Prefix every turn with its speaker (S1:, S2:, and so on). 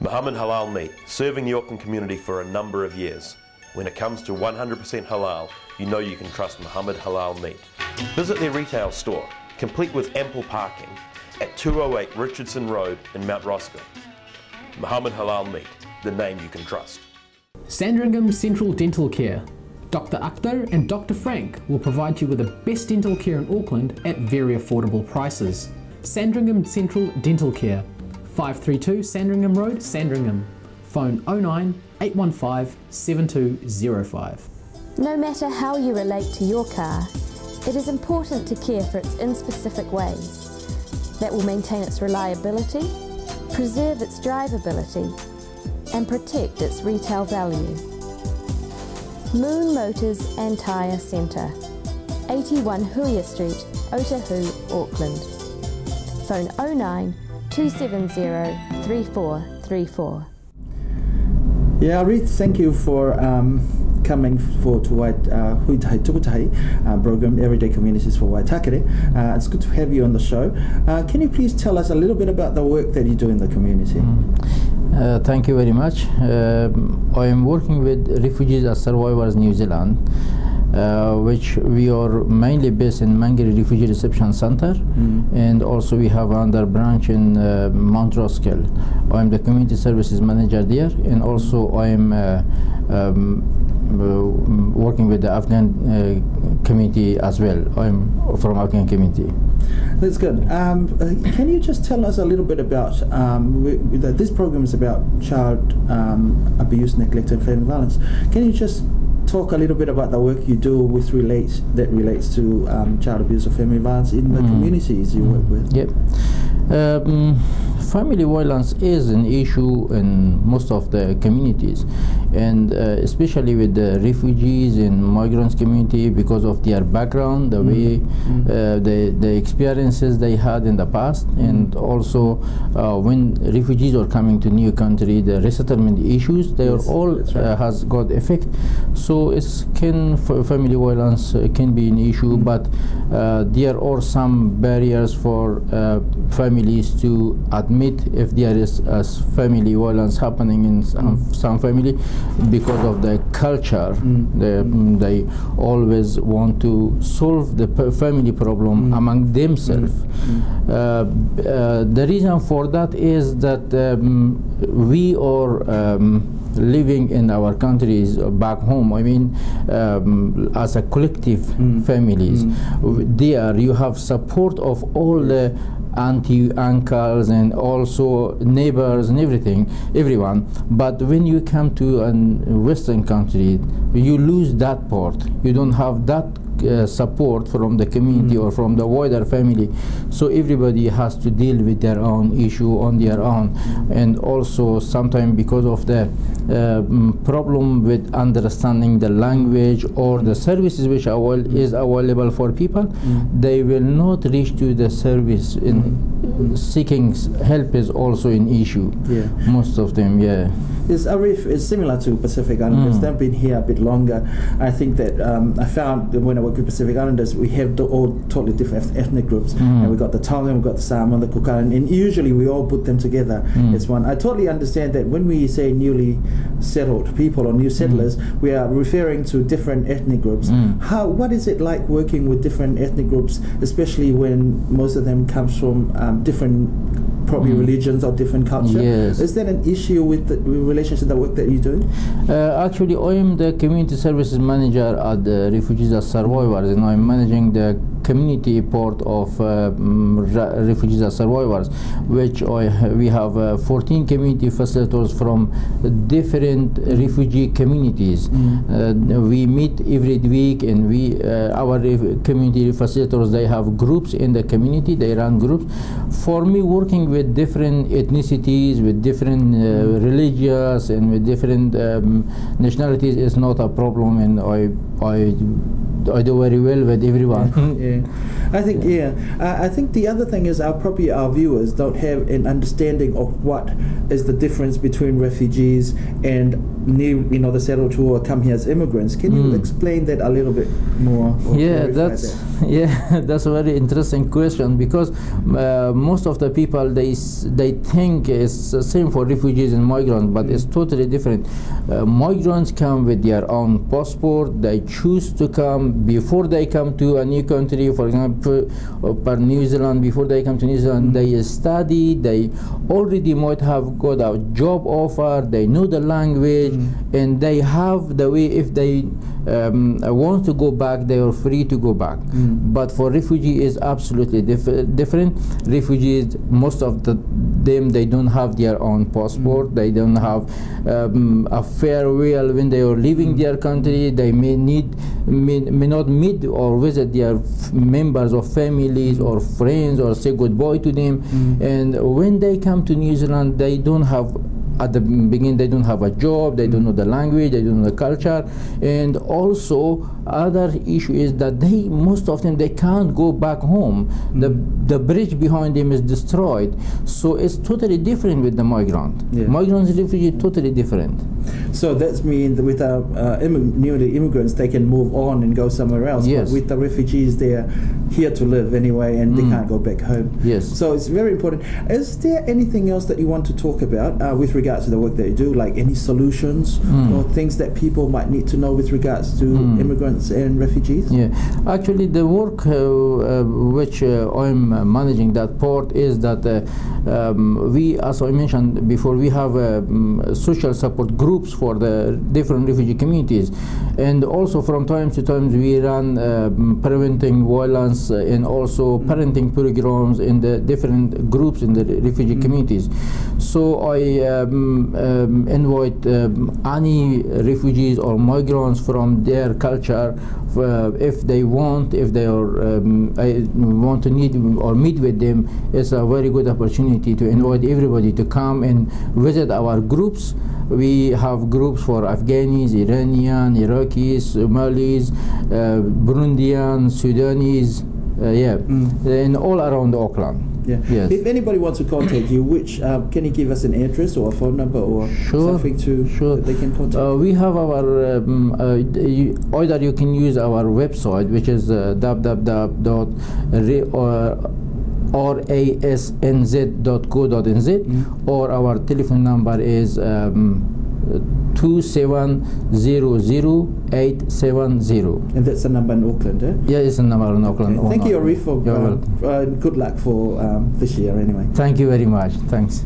S1: Muhammad Halal Meat, serving the Auckland community for a number of years. When it comes to 100% halal, you know you can trust Muhammad Halal Meat. Visit their retail store, complete with ample parking, at 208 Richardson Road in Mount Roscoe. Muhammad Halal Meat, the name you can trust.
S2: Sandringham Central Dental Care. Dr. Akhtar and Dr. Frank will provide you with the best dental care in Auckland at very affordable prices. Sandringham Central Dental Care, 532 Sandringham Road, Sandringham. Phone 09 815 7205.
S3: No matter how you relate to your car, it is important to care for it in specific ways that will maintain its reliability, preserve its drivability, and protect its retail value. Moon Motors and Tyre Centre, 81 Hui Street, Otahu, Auckland. Phone 09 270 3434.
S4: Yeah, Ruth, thank you for coming to Hui Tahi Tupu Tahi program, Everyday Communities for Waitakere. It's good to have you on the show. Can you please tell us a little bit about the work that you do in the community?
S5: Thank you very much. I am working with Refugees as Survivors New Zealand, which we are mainly based in Mangere Refugee Reception Center, and also we have another branch in Mount Roskill. I am the Community Services Manager there, and also I am working with the Afghan community as well. I am from Afghan community.
S4: That's good. Can you just tell us a little bit about this program is about child abuse, neglect, and family violence. Can you just talk a little bit about the work you do that relates to child abuse or family violence in the communities you work with?
S5: Yep. Family violence is an issue in most of the communities, and especially with the refugees and migrants community, because of their background, the way the experiences they had in the past, and also when refugees are coming to new country, the resettlement issues, they are all has got effect. So family violence can be an issue, but there are some barriers for families to admit if there is family violence happening in some family, because of the culture. They always want to solve the family problem among themselves. The reason for that is that we are living in our countries back home. I mean, as a collective families, there you have support of all the auntie, uncles, and also neighbors and everyone. But when you come to a Western country, you lose that part. You don't have that support from the community or from the wider family, so everybody has to deal with their own issue on their own. And also sometimes because of the problem with understanding the language or the services which is available for people, they will not reach to the service. In seeking help is also an issue. Most of them.
S4: It's similar to Pacific Islanders. They've been here a bit longer. I think that I found that when I work with Pacific Islanders, we have all totally different ethnic groups, and we've got the Tongan, we've got the Samoan, the Kukaran, and usually we all put them together as one. I totally understand that when we say newly settled people or new settlers, we are referring to different ethnic groups. What is it like working with different ethnic groups, especially when most of them comes from different probably religions or different culture? Is that an issue with the relationship, the work that you do?
S5: Actually, I am the Community Services Manager at the Refugees as Survivors, and I'm managing the community part of Refugees as Survivors, which we have 14 community facilitators from different refugee communities. We meet every week, and our community facilitators, they have groups in the community, they run groups. For me, working with different ethnicities, with different religions, and with different nationalities is not a problem, and I do very well with everyone.
S4: I think, I think the other thing is probably our viewers don't have an understanding of what is the difference between refugees and the settled who come here as immigrants. Can you explain that a little bit more?
S5: That's a very interesting question, because most of the people they think it's the same for refugees and migrants, but it's totally different. Migrants come with their own passport. They choose to come before they come to a new country. For example, per New Zealand, before they come to New Zealand, they study. They already might have got a job offer. They know the language, and they have the way. If they want to go back, they are free to go back. But for refugee is absolutely different. Refugees, most of them, they don't have their own passport. They don't have a farewell when they are leaving their country. They may not meet or visit their members of families or friends or say goodbye to them. And when they come to New Zealand, they don't have, at the beginning, they don't have a job, they don't know the language, they don't know the culture, and also other issue is that most of them, they can't go back home. The bridge behind them is destroyed, so it's totally different with the migrant. Migrants and refugee, totally different.
S4: So that means that with our newly immigrants, they can move on and go somewhere else.
S5: Yes.
S4: But with the refugees, they're here to live anyway, and they can't go back home.
S5: Yes.
S4: So it's very important. Is there anything else that you want to talk about with regards to the work that you do, like any solutions or things that people might need to know with regards to immigrants and refugees?
S5: Yeah, actually the work which I'm managing that part is that we, as I mentioned before, we have social support groups for the different refugee communities, and also from time to time we run preventing violence and also parenting programs in the different groups in the refugee communities. So I invite any refugees or migrants from their culture, if they want, if they are want to need or meet with them. It's a very good opportunity to invite everybody to come and visit our groups. We have groups for Afghanis, Iranian, Iraqis, Somalis, Burundian, Sudanese, and all around Auckland. Yes.
S4: If anybody wants to contact you, which can you give us an address or a phone number or something that they can contact?
S5: We have our either you can use our website, which is www.rasnz.co.nz, or our telephone number is 2700-870.
S4: And that's the number in Auckland, eh?
S5: Yeah, it's a number in Auckland.
S4: Okay. Thank you, Arif, for good luck for this year anyway.
S5: Thank you very much. Thanks.